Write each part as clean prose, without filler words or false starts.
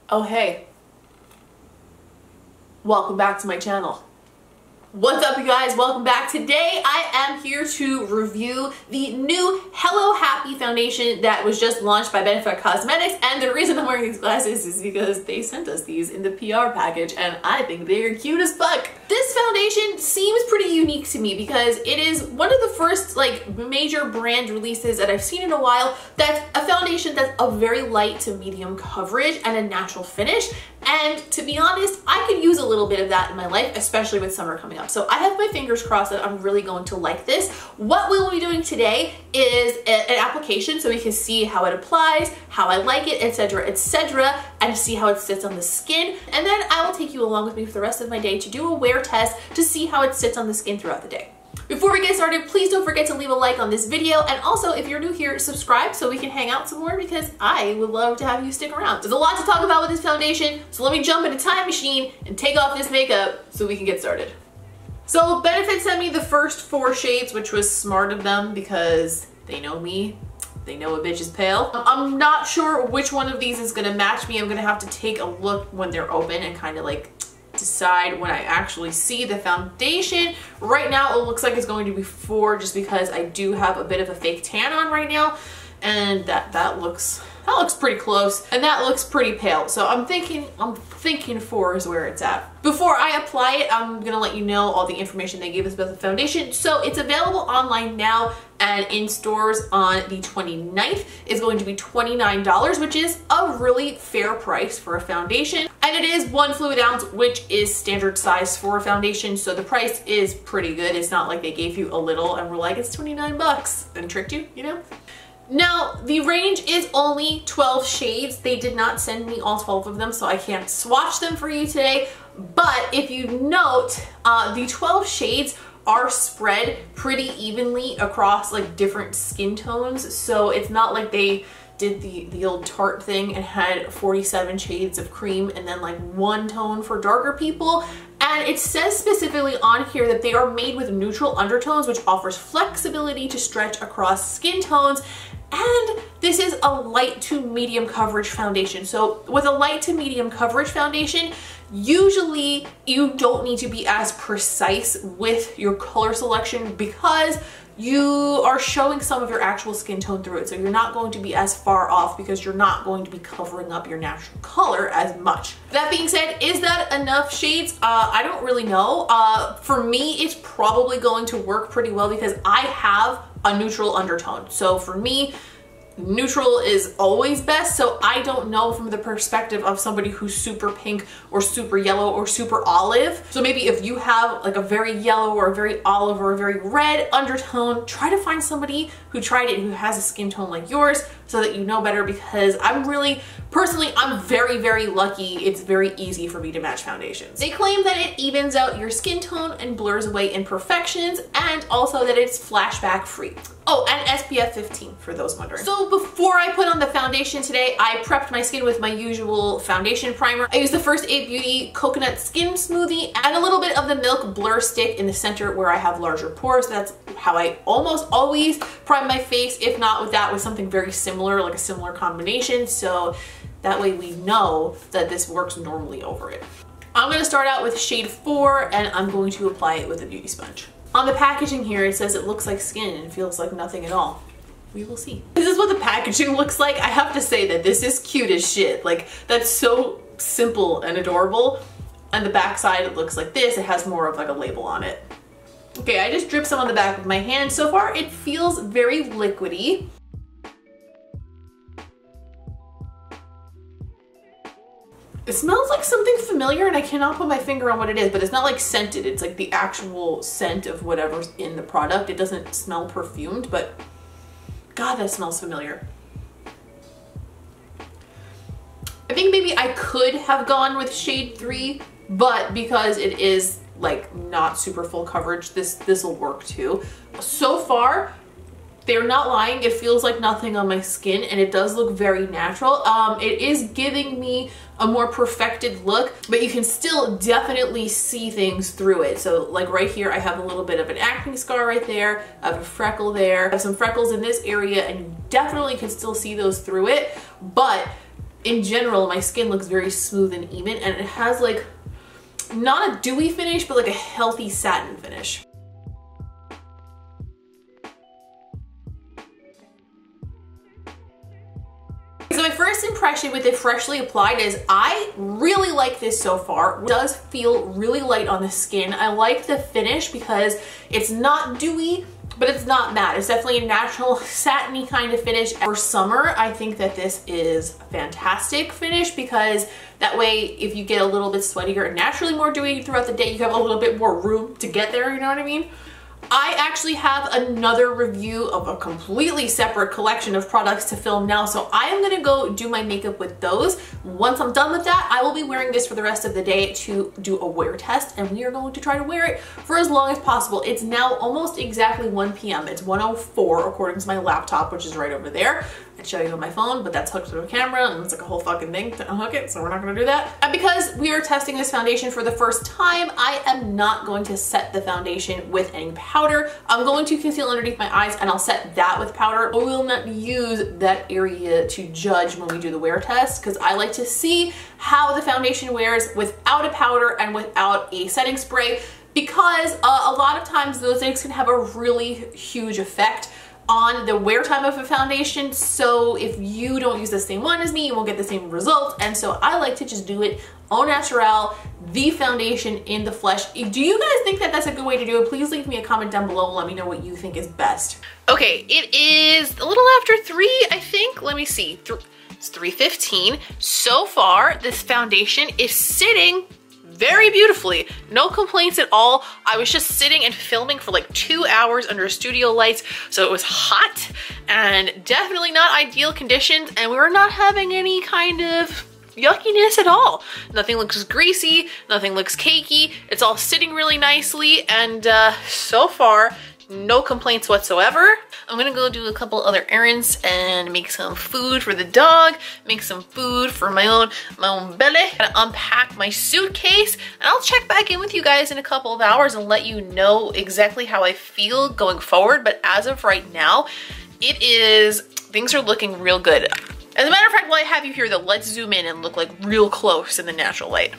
Oh hey, welcome back to my channel. What's up you guys? Welcome back. Today I am here to review the new Hello Happy foundation that was just launched by Benefit Cosmetics, and the reason I'm wearing these glasses is because they sent us these in the PR package and I think they're cute as fuck. This foundation seems pretty unique to me because it is one of the first major brand releases that I've seen in a while that's a foundation that's a very light to medium coverage and a natural finish. And to be honest, I could use a little bit of that in my life, especially with summer coming up. So I have my fingers crossed that I'm really going to like this. What we will be doing today is an application so we can see how it applies, how I like it, etc., and see how it sits on the skin. And then I will take you along with me for the rest of my day to do a wear test to see how it sits on the skin throughout the day. Before we get started, please don't forget to leave a like on this video, and also if you're new here, subscribe so we can hang out some more because I would love to have you stick around. There's a lot to talk about with this foundation, so let me jump in a time machine and take off this makeup so we can get started. So Benefit sent me the first 4 shades, which was smart of them because they know me. They know a bitch is pale. I'm not sure which one of these is gonna match me. I'm gonna have to take a look when they're open and kind of decide when I actually see the foundation. Right now it looks like it's going to be 4 just because I do have a bit of a fake tan on right now, and that looks pretty close, and that looks pretty pale. So I'm thinking 4 is where it's at. Before I apply it, I'm gonna let you know all the information they gave us about the foundation. So it's available online now and in stores on the 29th. It's going to be $29, which is a really fair price for a foundation. And it is 1 fluid ounce, which is standard size for a foundation. So the price is pretty good. It's not like they gave you a little and were like, it's 29 bucks and tricked you, you know? Now, the range is only 12 shades. They did not send me all 12 of them, so I can't swatch them for you today. But if you note, the 12 shades are spread pretty evenly across different skin tones. So it's not like they did the old Tarte thing and had 47 shades of cream and then 1 tone for darker people. And it says specifically on here that they are made with neutral undertones, which offers flexibility to stretch across skin tones. And this is a light to medium coverage foundation. So with a light to medium coverage foundation, usually you don't need to be as precise with your color selection because you are showing some of your actual skin tone through it. So you're not going to be as far off because you're not going to be covering up your natural color as much. That being said, is that enough shades? I don't really know. For me, it's probably going to work pretty well because I have a neutral undertone. So for me, neutral is always best. So I don't know from the perspective of somebody who's super pink or super yellow or super olive. So maybe if you have a very yellow or a very olive or a very red undertone, try to find somebody who tried it who has a skin tone like yours so that you know better, because personally, I'm very, very lucky. It's very easy for me to match foundations. They claim that it evens out your skin tone and blurs away imperfections, and also that it's flashback free. Oh, and SPF 15 for those wondering. So before I put on the foundation today, I prepped my skin with my usual foundation primer. I used the First Aid Beauty Coconut Skin Smoothie and a little bit of the Milk Blur Stick in the center where I have larger pores. That's how I almost always prime my face, if not with that, with something very similar, like a similar combination. So that way we know that this works normally over it. I'm gonna start out with shade 4 and I'm going to apply it with a beauty sponge. On the packaging here, it says it looks like skin and feels like nothing at all. We will see. This is what the packaging looks like. I have to say that this is cute as shit. That's so simple and adorable. And the back side, it looks like this. It has more of a label on it. Okay, I just dripped some on the back of my hand. So far, it feels very liquidy. It smells like something familiar and I cannot put my finger on what it is, but it's not scented. It's the actual scent of whatever's in the product. It doesn't smell perfumed, but God, that smells familiar. I think maybe I could have gone with shade 3, but because it is not super full coverage, this will work too. So far, they're not lying. It feels like nothing on my skin and it does look very natural. It is giving me a more perfected look, but you can still definitely see things through it. So right here, I have a little bit of an acne scar right there. I have a freckle there. I have some freckles in this area and you definitely can still see those through it, but in general, my skin looks very smooth and even, and it has like, not a dewy finish, but like a healthy satin finish. So my first impression with it freshly applied is I really like this so far. It does feel really light on the skin. I like the finish because it's not dewy, but it's not matte. It's definitely a natural satiny kind of finish. For summer, I think that this is a fantastic finish because that way, if you get a little bit sweatier and naturally more dewy throughout the day, you have a little bit more room to get there, you know what I mean? I actually have another review of a completely separate collection of products to film now, so I am gonna go do my makeup with those. Once I'm done with that, I will be wearing this for the rest of the day to do a wear test, and we are going to try to wear it for as long as possible. It's now almost exactly 1 p.m. It's 1:04 according to my laptop, which is right over there. I'd show you on my phone, but that's hooked to the camera and it's like a whole fucking thing to unhook it, so we're not gonna do that. And because we are testing this foundation for the first time, I am not going to set the foundation with any powder. I'm going to conceal underneath my eyes and I'll set that with powder. I will not use that area to judge when we do the wear test because I like to see how the foundation wears without a powder and without a setting spray, because a lot of times those things can have a really huge effect on the wear time of a foundation. So if you don't use the same one as me, you won't get the same result. And so I like to just do it au naturel, the foundation in the flesh. Do you guys think that that's a good way to do it? Please leave me a comment down below and let me know what you think is best. Okay, it is a little after 3, I think. Let me see. It's 3:15. So far, this foundation is sitting very beautifully. No complaints at all. I was just sitting and filming for like 2 hours under studio lights, so it was hot and definitely not ideal conditions, and we were not having any kind of yuckiness at all. Nothing looks greasy, nothing looks cakey. It's all sitting really nicely, and so far, no complaints whatsoever. I'm gonna go do a couple other errands and make some food for the dog, make some food for my own belly. I'm gonna unpack my suitcase, and I'll check back in with you guys in a couple of hours and let you know exactly how I feel going forward. But as of right now, things are looking real good. As a matter of fact, while I have you here though, let's zoom in and look like real close in the natural light.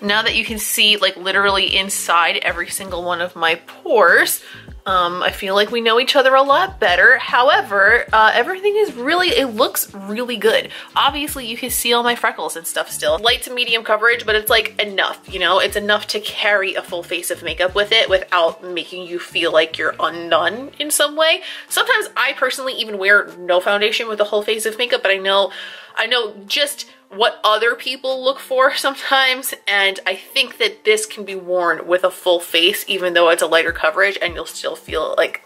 Now that you can see like literally inside every single one of my pores, I feel like we know each other a lot better. However, everything is really, it looks really good. Obviously you can see all my freckles and stuff still. Light to medium coverage, but it's like enough, you know? It's enough to carry a full face of makeup with it without making you feel like you're undone in some way. Sometimes I personally even wear no foundation with a whole face of makeup, but I know just what other people look for sometimes, and I think that this can be worn with a full face even though it's a lighter coverage, and you'll still feel like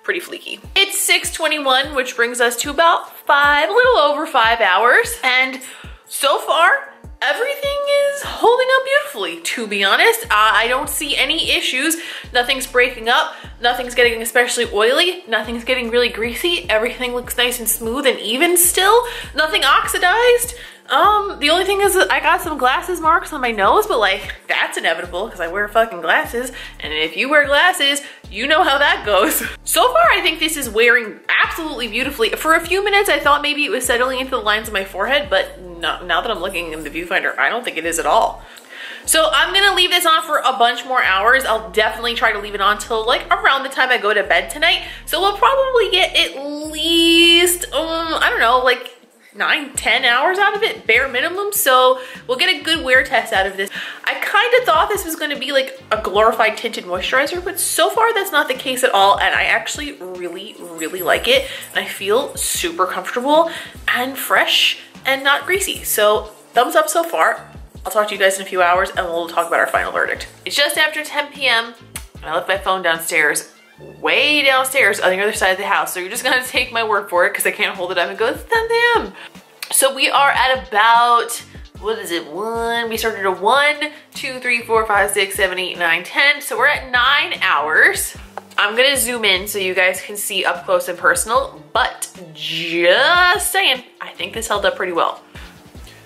pretty fleeky. It's 6:21, which brings us to about a little over 5 hours, and so far everything is holding up beautifully, to be honest. I don't see any issues. Nothing's breaking up, nothing's getting especially oily, nothing's getting really greasy. Everything looks nice and smooth and even still, nothing oxidized. The only thing is that I got some glasses marks on my nose, but like that's inevitable because I wear fucking glasses, and if you wear glasses, you know how that goes. So far, I think this is wearing absolutely beautifully. For a few minutes, I thought maybe it was settling into the lines of my forehead, but no, now that I'm looking in the viewfinder, I don't think it is at all. So I'm gonna leave this on for a bunch more hours. I'll definitely try to leave it on till like around the time I go to bed tonight. So we'll probably get at least, I don't know, like 9-10 hours out of it, bare minimum. So we'll get a good wear test out of this. I kind of thought this was going to be like a glorified tinted moisturizer, but so far that's not the case at all, and I actually really like it, and I feel super comfortable and fresh and not greasy. So thumbs up so far. I'll talk to you guys in a few hours and we'll talk about our final verdict. It's just after 10 p.m. and I left my phone downstairs, way downstairs on the other side of the house. So you're just gonna take my word for it because I can't hold it up and go, it's 10 p.m. So we are at about, what is it, we started at 1, 2, 3, 4, 5, 6, 7, 8, 9, 10. So we're at 9 hours. I'm gonna zoom in so you guys can see up close and personal, but just saying, I think this held up pretty well.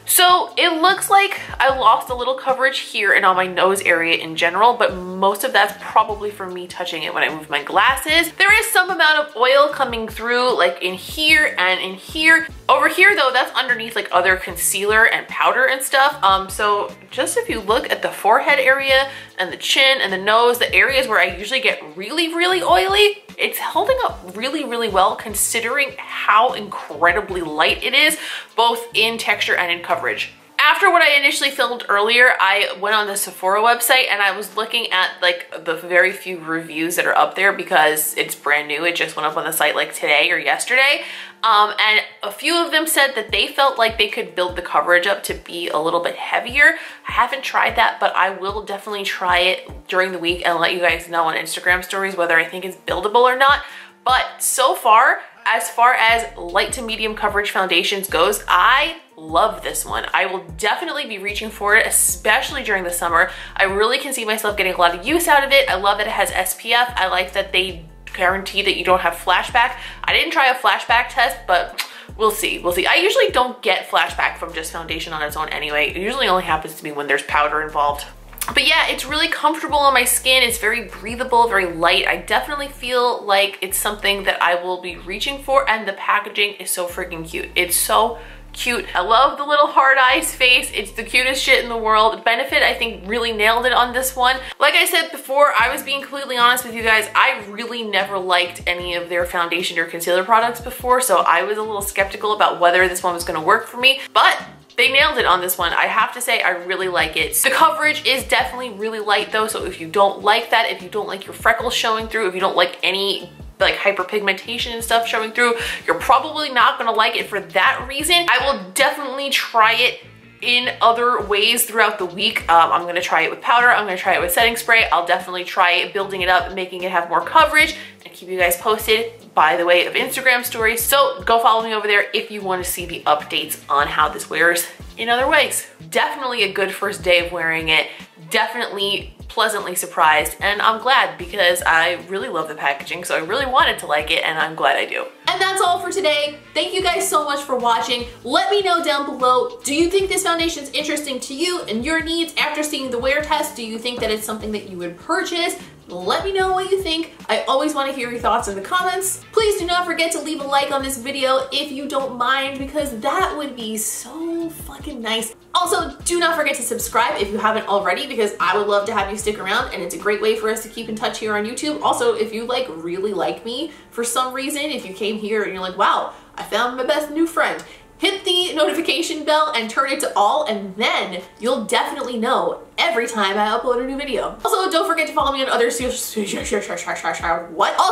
So it looks like I lost a little coverage here and on my nose area in general, but most of that's probably from me touching it when I move my glasses. There is some amount of oil coming through like in here and in here. Over here though, that's underneath like other concealer and powder and stuff. So just if you look at the forehead area and the chin and the nose, the areas where I usually get really, really oily, it's holding up really, really well considering how incredibly light it is, both in texture and in coverage. After what I initially filmed earlier, I went on the Sephora website and I was looking at like the very few reviews that are up there because it's brand new. It just went up on the site like today or yesterday. And a few of them said that they felt like they could build the coverage up to be a little bit heavier. I haven't tried that, but I will definitely try it during the week and let you guys know on Instagram stories whether I think it's buildable or not. But so far as light to medium coverage foundations goes, I love this one. I will definitely be reaching for it, especially during the summer. I really can see myself getting a lot of use out of it. I love that it has SPF. I like that they guarantee that you don't have flashback. I didn't try a flashback test, but we'll see, we'll see. I usually don't get flashback from just foundation on its own anyway. It usually only happens to me when there's powder involved. But yeah, it's really comfortable on my skin. It's very breathable, very light. I definitely feel like it's something that I will be reaching for, and the packaging is so freaking cute. It's so cute. I love the little hard eyes face. It's the cutest shit in the world. Benefit, I think, really nailed it on this one. Like I said before, I was being completely honest with you guys. I really never liked any of their foundation or concealer products before, so I was a little skeptical about whether this one was gonna work for me, but they nailed it on this one. I have to say, I really like it. The coverage is definitely really light though, so if you don't like that, if you don't like your freckles showing through, if you don't like any like hyperpigmentation and stuff showing through, you're probably not gonna like it for that reason. I will definitely try it in other ways throughout the week. I'm gonna try it with powder, I'm gonna try it with setting spray. I'll definitely try it, building it up and making it have more coverage, and keep you guys posted by the way of Instagram stories. So go follow me over there if you want to see the updates on how this wears in other ways. Definitely a good first day of wearing it. Definitely pleasantly surprised, and I'm glad because I really love the packaging, so I really wanted to like it, and I'm glad I do. And that's all for today. Thank you guys so much for watching. Let me know down below, do you think this foundation is interesting to you and your needs after seeing the wear test? Do you think that it's something that you would purchase? Let me know what you think. I always want to hear your thoughts in the comments. Please do not forget to leave a like on this video if you don't mind, because that would be so fucking nice. Also, do not forget to subscribe if you haven't already, because I would love to have you stick around, and it's a great way for us to keep in touch here on YouTube. Also, if you like really like me for some reason, if you came here and you're like, wow, I found my best new friend, hit the notification bell and turn it to all, and then you'll definitely know every time I upload a new video. Also, don't forget to follow me on other Also,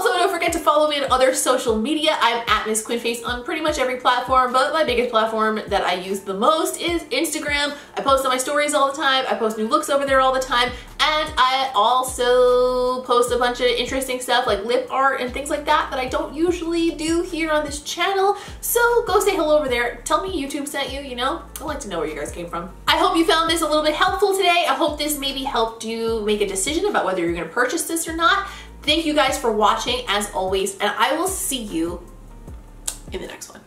don't forget to follow me on other social media. I'm at Miss Quinface on pretty much every platform, but my biggest platform that I use the most is Instagram. I post on my stories all the time. I post new looks over there all the time, and I also post a bunch of interesting stuff like lip art and things like that that I don't usually do here on this channel. So go say hello over there. Tell me YouTube sent you, you know? I'd like to know where you guys came from. I hope you found this a little bit helpful today. I hope this maybe helped you make a decision about whether you're gonna purchase this or not. Thank you guys for watching as always, and I will see you in the next one.